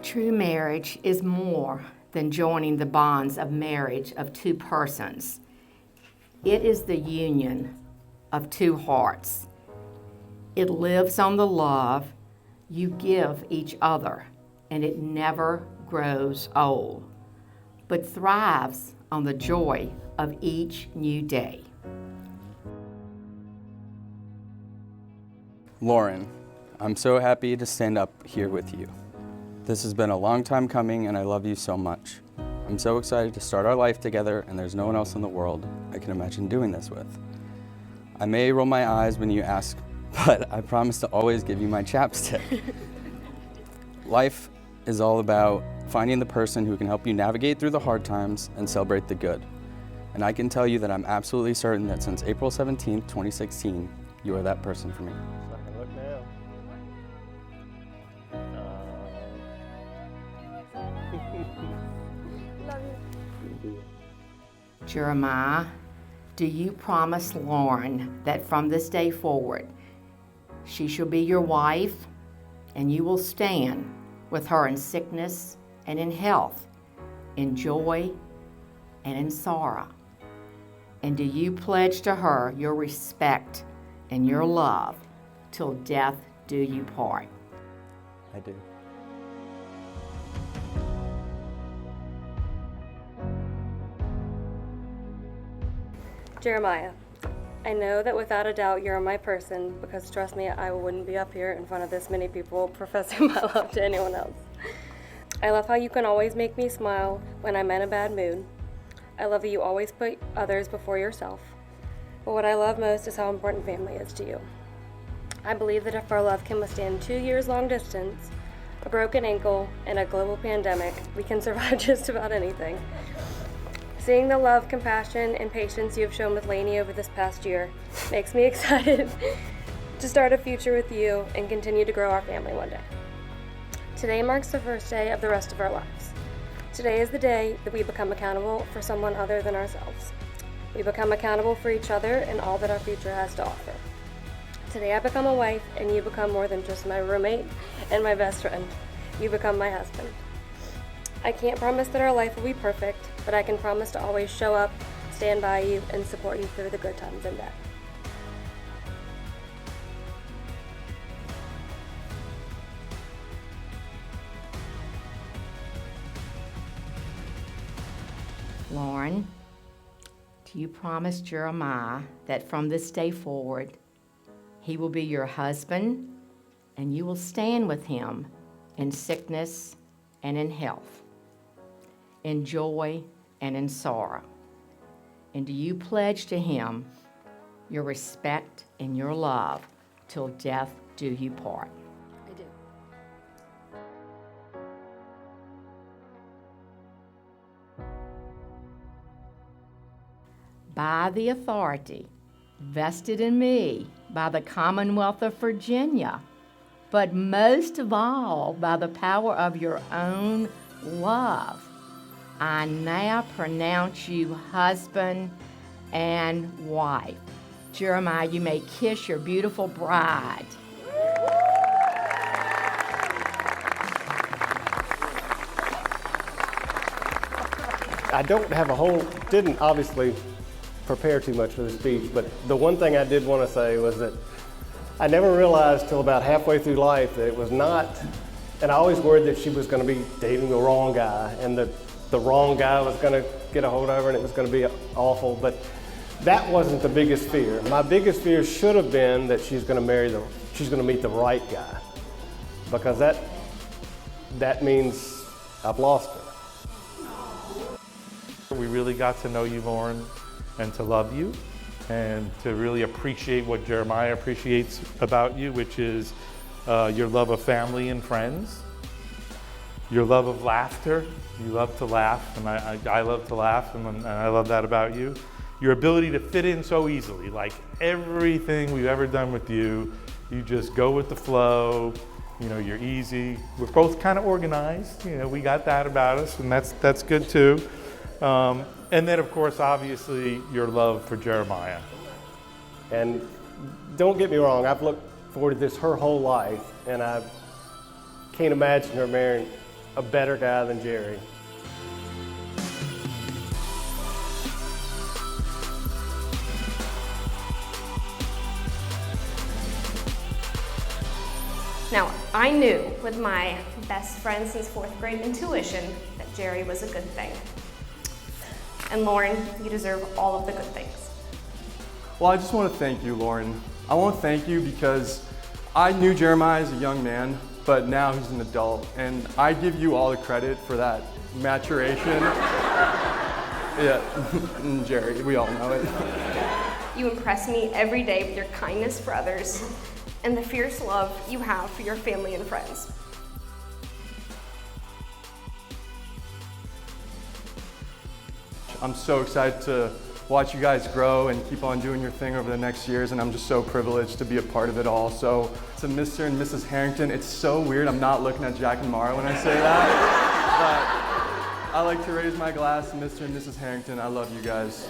True marriage is more than joining the bonds of marriage of two persons. It is the union of two hearts. It lives on the love you give each other, and it never grows old, but thrives on the joy of each new day. Lauren, I'm so happy to stand up here with you. This has been a long time coming, and I love you so much. I'm so excited to start our life together, and there's no one else in the world I can imagine doing this with. I may roll my eyes when you ask, but I promise to always give you my chapstick. Life is all about finding the person who can help you navigate through the hard times and celebrate the good. And I can tell you that I'm absolutely certain that since April 17th, 2016, you are that person for me. Look now. Love you. Jeremiah, do you promise Lauren that from this day forward, she shall be your wife, and you will stand with her in sickness and in health, in joy and in sorrow? And do you pledge to her your respect and your love till death do you part? I do. Jeremiah, I know that without a doubt you're my person, because trust me, I wouldn't be up here in front of this many people professing my love to anyone else. I love how you can always make me smile when I'm in a bad mood. I love that you always put others before yourself. But what I love most is how important family is to you. I believe that if our love can withstand 2 years long distance, a broken ankle, and a global pandemic, we can survive just about anything. Seeing the love, compassion, and patience you have shown with Lainey over this past year makes me excited to start a future with you and continue to grow our family one day. Today marks the first day of the rest of our lives. Today is the day that we become accountable for someone other than ourselves. We become accountable for each other and all that our future has to offer. Today I become a wife, and you become more than just my roommate and my best friend. You become my husband. I can't promise that our life will be perfect, but I can promise to always show up, stand by you, and support you through the good times and bad. Lauren, do you promise Jeremiah that from this day forward, he will be your husband, and you will stand with him in sickness and in health, in joy and in sorrow? And do you pledge to him your respect and your love till death do you part? I do. By the authority vested in me by the Commonwealth of Virginia, but most of all by the power of your own love, I now pronounce you husband and wife. Jeremiah, you may kiss your beautiful bride. I don't have didn't obviously prepare too much for the speech, but the one thing I did want to say was that I never realized till about halfway through life that it was not, and I always worried that she was going to be dating the wrong guy, and that the wrong guy was going to get a hold of her and it was going to be awful, but that wasn't the biggest fear. My biggest fear should have been that she's going to meet the right guy, because that means I've lost her. We really got to know you, Lauren, and to love you, and to really appreciate what Jeremiah appreciates about you, which is your love of family and friends, your love of laughter. You love to laugh, and I love to laugh, and I love that about you. Your ability to fit in so easily, like everything we've ever done with you, you just go with the flow. You know, you're easy. We're both kind of organized. You know, we got that about us, and that's good too. And then, of course, obviously, your love for Jeremiah. And don't get me wrong, I've looked forward to this her whole life, and I can't imagine her marrying a better guy than Jerry. Now, I knew with my best friend since 4th grade intuition that Jerry was a good thing. And Lauren, you deserve all of the good things. Well, I just want to thank you, Lauren. I want to thank you because I knew Jeremiah as a young man, but now he's an adult, and I give you all the credit for that maturation. Yeah, Jerry, we all know it. You impress me every day with your kindness for others and the fierce love you have for your family and friends. I'm so excited to watch you guys grow and keep on doing your thing over the next years, and I'm just so privileged to be a part of it all. So to Mr. and Mrs. Harrington, it's so weird I'm not looking at Jack and Mara when I say that, but I like to raise my glass to Mr. and Mrs. Harrington. I love you guys.